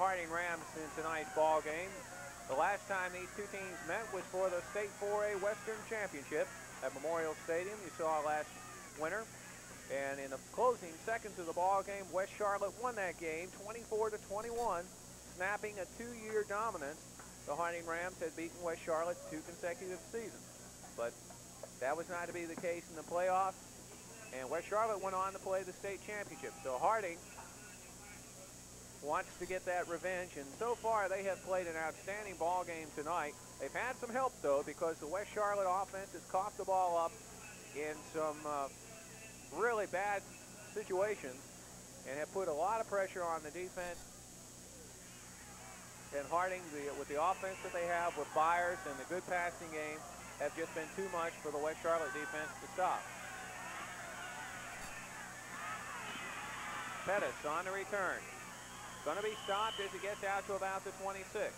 Harding Rams in tonight's ball game. The last time these two teams met was for the State 4A Western Championship at Memorial Stadium. You saw last winter. And in the closing seconds of the ball game, West Charlotte won that game 24-21, snapping a 2-year dominance. The Harding Rams had beaten West Charlotte 2 consecutive seasons. But that was not to be the case in the playoffs. And West Charlotte went on to play the state championship. So Harding wants to get that revenge, and so far they have played an outstanding ball game tonight. They've had some help, though, because the West Charlotte offense has coughed the ball up in some really bad situations and have put a lot of pressure on the defense. And Harding, with the offense that they have with Byers and the good passing game, have just been too much for the West Charlotte defense to stop. Pettis on the return. Going to be stopped as he gets out to about the 26.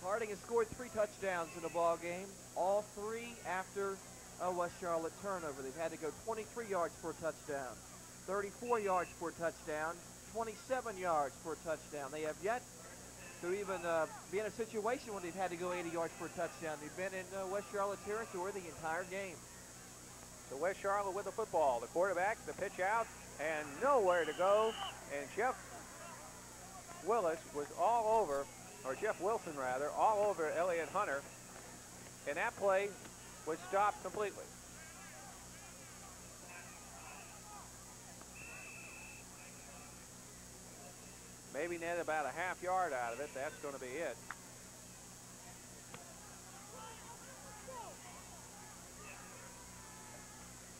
Harding has scored 3 touchdowns in the ball game, all 3 after a West Charlotte turnover. They've had to go 23 yards for a touchdown, 34 yards for a touchdown, 27 yards for a touchdown. They have yet to even be in a situation when they've had to go 80 yards for a touchdown. They've been in West Charlotte territory the entire game. So West Charlotte with the football. The quarterback, the pitch out, and nowhere to go. And Jeff Willis was all over, or Jeff Wilson rather, all over Elliott Hunter. And that play was stopped completely. Maybe net about a half yard out of it. That's going to be it.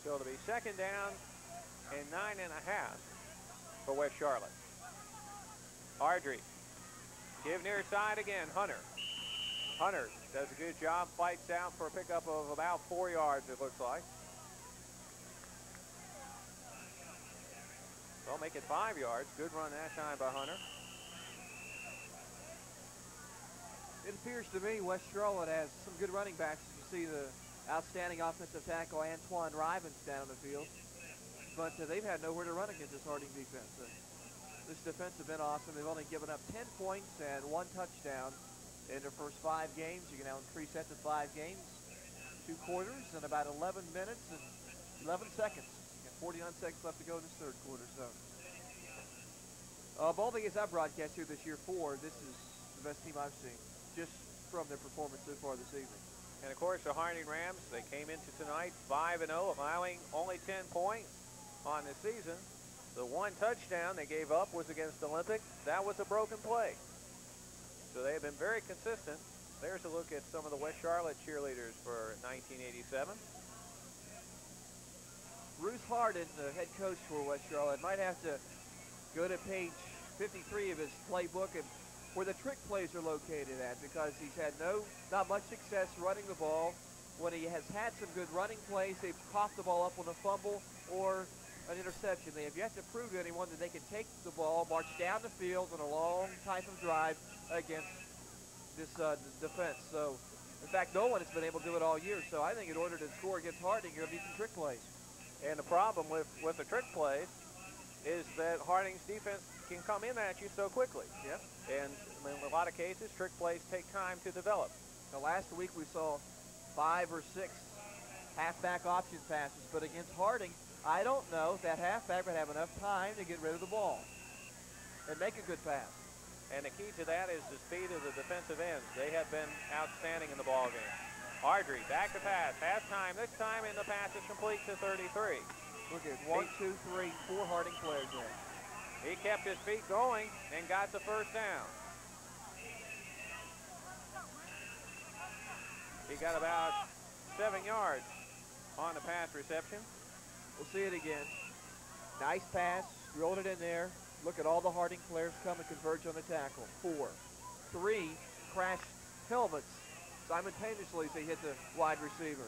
So it'll be second down and 9.5 for West Charlotte. Ardrey, give near side again, Hunter. Hunter does a good job, fights out for a pickup of about 4 yards, it looks like. Well, make it 5 yards. Good run that time by Hunter. It appears to me West Charlotte has some good running backs. You see the outstanding offensive tackle Antoine Rivens down the field. But they've had nowhere to run against this Harding defense. This defense has been awesome. They've only given up 10 points and 1 touchdown in their first 5 games. You can now increase that to 5 games, 2 quarters, and about 11 minutes and 11 seconds. 49 seconds left to go in this third quarter. So, ball games I've broadcast here this year, this is the best team I've seen, just from their performance so far this evening. And of course, the Harding Rams, they came into tonight 5-0, allowing only 10 points on the season. The 1 touchdown they gave up was against Olympic. That was a broken play. So they have been very consistent. There's a look at some of the West Charlotte cheerleaders for 1987. Bruce Harden, the head coach for West Charlotte, might have to go to page 53 of his playbook and where the trick plays are located at, because he's had not much success running the ball. When he has had some good running plays, they've coughed the ball up on a fumble or an interception. They have yet to prove to anyone that they can take the ball, march down the field on a long type of drive against this defense. So, in fact, no one has been able to do it all year. So I think in order to score against Harding, you're going to need some trick plays. And the problem with the trick plays is that Harding's defense can come in at you so quickly. Yep. And in a lot of cases, trick plays take time to develop. Now, last week we saw 5 or 6 halfback option passes, but against Harding, I don't know if that halfback would have enough time to get rid of the ball and make a good pass. And the key to that is the speed of the defensive ends. They have been outstanding in the ball game. Ardrey back to pass. Half time. This time in the pass is complete to 33. Look at 1, 2, 3, 4 Harding players there. He kept his feet going and got the first down. He got about 7 yards on the pass reception. We'll see it again. Nice pass, drilled it in there. Look at all the Harding players come and converge on the tackle. 4, 3 crash helmets simultaneously as they hit the wide receiver.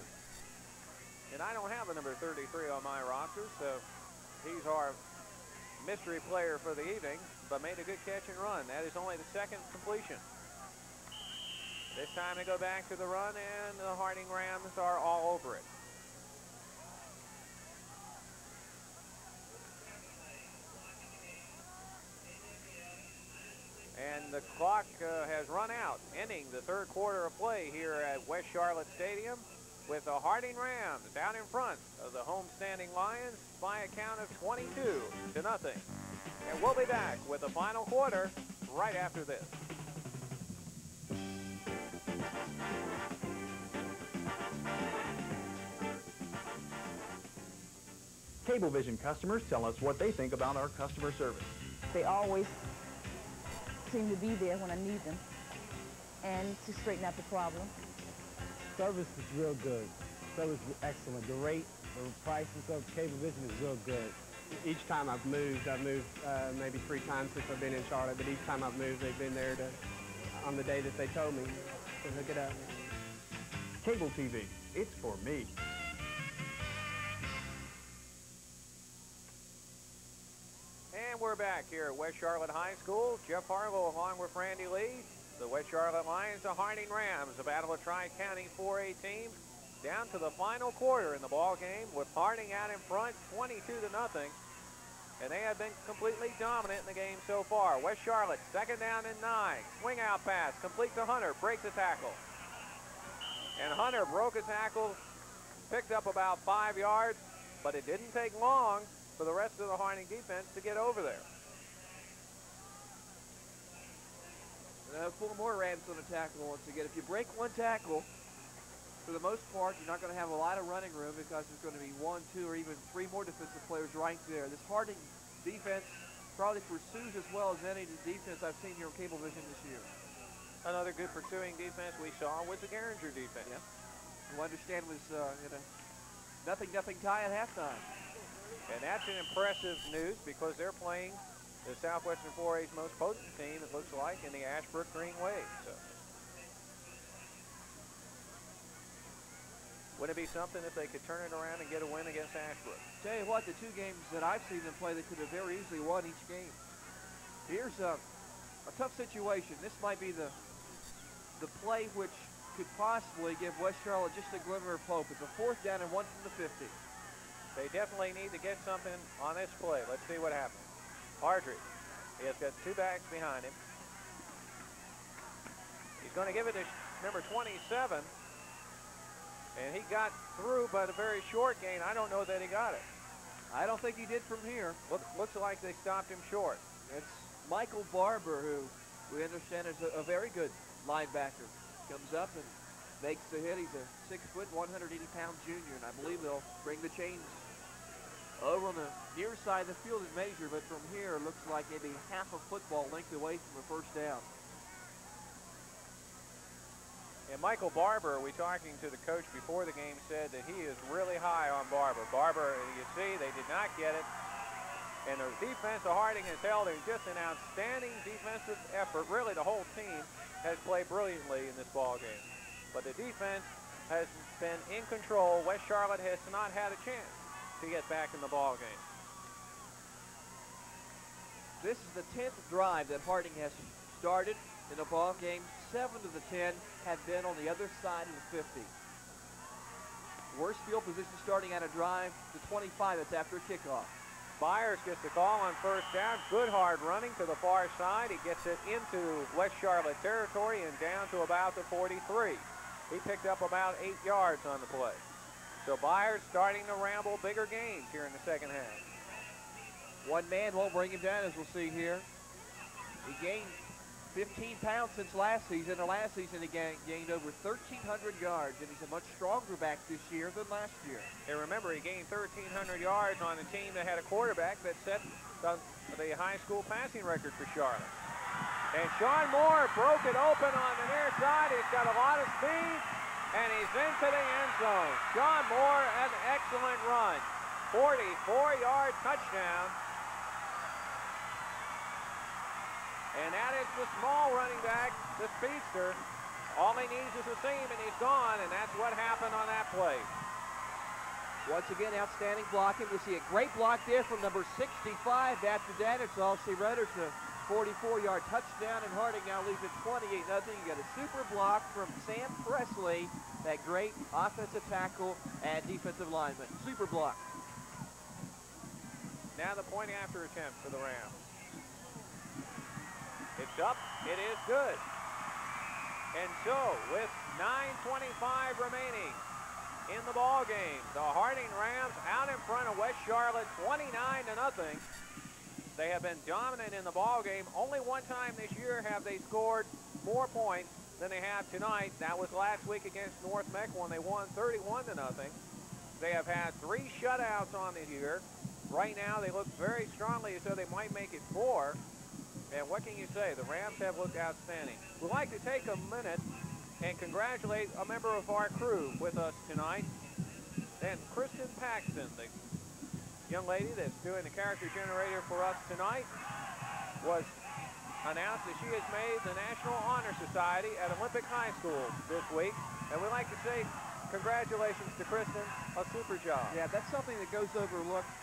And I don't have a number 33 on my roster, so he's our mystery player for the evening, but made a good catch and run. That is only the 2nd completion. This time they go back to the run, and the Harding Rams are all over it. clock has run out, ending the third quarter of play here at West Charlotte Stadium with the Harding Rams out in front of the homestanding Lions by a count of 22-0. And we'll be back with the final quarter right after this. Cablevision customers tell us what they think about our customer service. They always seem to be there when I need them and to straighten out the problem. Service is real good. Service is excellent. The rate, the prices of Cablevision is real good. Each time I've moved maybe 3 times since I've been in Charlotte, but each time I've moved, they've been there on the day that they told me to hook it up. Cable TV, it's for me. And we're back here at West Charlotte High School. Jeff Harlow along with Randy Lee. The West Charlotte Lions, the Harding Rams, a battle of Tri-County 4A teams. Down to the final quarter in the ball game with Harding out in front, 22-0. And they have been completely dominant in the game so far. West Charlotte, 2nd down and 9. Swing out pass, complete to Hunter, breaks the tackle. And Hunter broke a tackle, picked up about 5 yards, but it didn't take long for the rest of the Harding defense to get over there. 4 more Rams on the tackle once again. If you break 1 tackle, for the most part, you're not going to have a lot of running room because there's going to be 1, 2, or even 3 more defensive players right there. This Harding defense probably pursues as well as any defense I've seen here on Cablevision this year. Another good pursuing defense we saw was the Garinger defense. Yeah. You understand was in a nothing tie at halftime. And that's an impressive news because they're playing the Southwestern 4A's most potent team, it looks like, in the Ashbrook Green Wave. So. Wouldn't it be something if they could turn it around and get a win against Ashbrook? Tell you what, the 2 games that I've seen them play, they could have very easily won each game. Here's a tough situation. This might be the play which could possibly give West Charlotte just a glimmer of hope. It's a 4th down and 1 from the 50. They definitely need to get something on this play. Let's see what happens. Ardrey, he has got 2 backs behind him. He's going to give it to number 27. And he got through, but a very short gain. I don't know that he got it. I don't think he did from here. Looks like they stopped him short. It's Michael Barber, who we understand is a very good linebacker. Comes up and makes the hit. He's a 6-foot, 180-pound junior, and I believe they'll bring the chains over on the near side of the field and measure, but from here, it looks like maybe half a football length away from a 1st down. And Michael Barber, we talking to the coach before the game, said that he is really high on Barber. Barber, you see, they did not get it. And the defense of Harding has held in just an outstanding defensive effort. Really, the whole team has played brilliantly in this ball game. But the defense has been in control. West Charlotte has not had a chance to get back in the ball game. This is the 10th drive that Harding has started in the ball game. 7 of the 10 have been on the other side of the 50. Worst field position starting at a drive to 25. That's after a kickoff. Byers gets the call on 1st down. Good hard running to the far side. He gets it into West Charlotte territory and down to about the 43. He picked up about 8 yards on the play. So Byers starting to ramble bigger gains here in the 2nd half. 1 man won't bring him down, as we'll see here. He gained 15 pounds since last season. And last season he gained over 1,300 yards, and he's a much stronger back this year than last year. And remember, he gained 1,300 yards on a team that had a quarterback that set the high school passing record for Charlotte. And Sean Moore broke it open on the near side. He's got a lot of speed, and he's into the end zone. Sean Moore, an excellent run. 44-yard touchdown. And that is the small running back, the speedster. All he needs is a seam, and he's gone, and that's what happened on that play. Once again, outstanding blocking. We see a great block there from number 65. After that, it's all C. Rutter's a 44-yard touchdown, and Harding now leads at 28-0. You got a super block from Sam Presley, that great offensive tackle and defensive lineman. Super block. Now the point after attempt for the Rams. It's up. It is good. And so, with 9:25 remaining in the ball game, the Harding Rams out in front of West Charlotte, 29-0. They have been dominant in the ball game. Only one time this year have they scored more points than they have tonight. That was last week against North Mecca when they won 31-0. They have had 3 shutouts on the year. Right now, they look very strongly as though they might make it 4. And what can you say? The Rams have looked outstanding. We'd like to take a minute and congratulate a member of our crew with us tonight. And Kristen Paxton, the young lady that's doing the character generator for us tonight, was announced that she has made the National Honor Society at Olympic High School this week. And we'd like to say congratulations to Kristen, a super job. Yeah, that's something that goes overlooked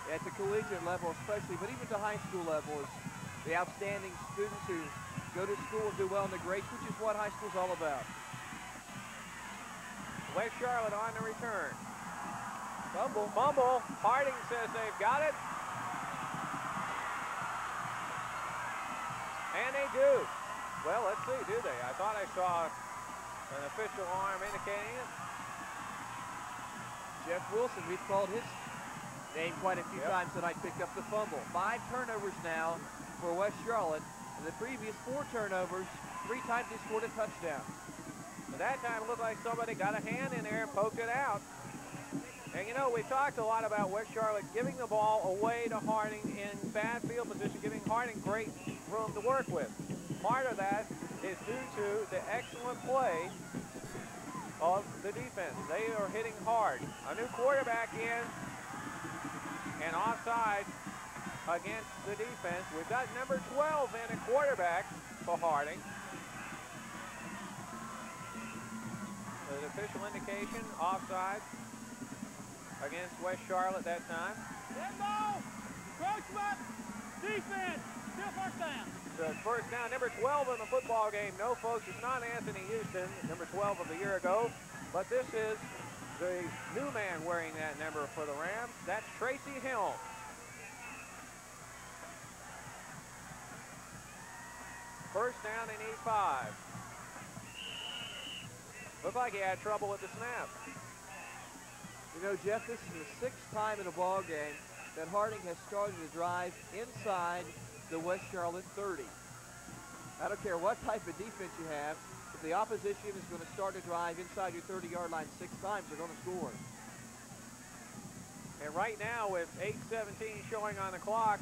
at the collegiate level especially, but even to high school level, is the outstanding students who go to school and do well in the grades, which is what high school's all about. West Charlotte on the return. Fumble. Harding says they've got it. And they do. Well, let's see, do they? I thought I saw an official arm indicating it. Jeff Wilson, we've called his name quite a few times tonight, picked up the fumble. 5 turnovers now for West Charlotte. In the previous 4 turnovers, 3 times they scored a touchdown. But that time it looked like somebody got a hand in there and poked it out. And you know, we talked a lot about West Charlotte giving the ball away to Harding in bad field position, giving Harding great room to work with. Part of that is due to the excellent play of the defense. They are hitting hard. A new quarterback in and offside against the defense. We've got number 12 in a quarterback for Harding. The official indication, offside against West Charlotte that time. Dead ball, encroachment, defense, still first down. So it's first down, number 12 in the football game. No, folks, it's not Anthony Houston, number 12 of the year ago, but this is the new man wearing that number for the Rams. That's Tracy Helm. First down, they need 5. Looked like he had trouble with the snap. You know, Jeff, this is the 6th time in a ball game that Harding has started to drive inside the West Charlotte 30. I don't care what type of defense you have. If the opposition is going to start to drive inside your 30-yard line 6 times, they're going to score. And right now, with 8:17 showing on the clock,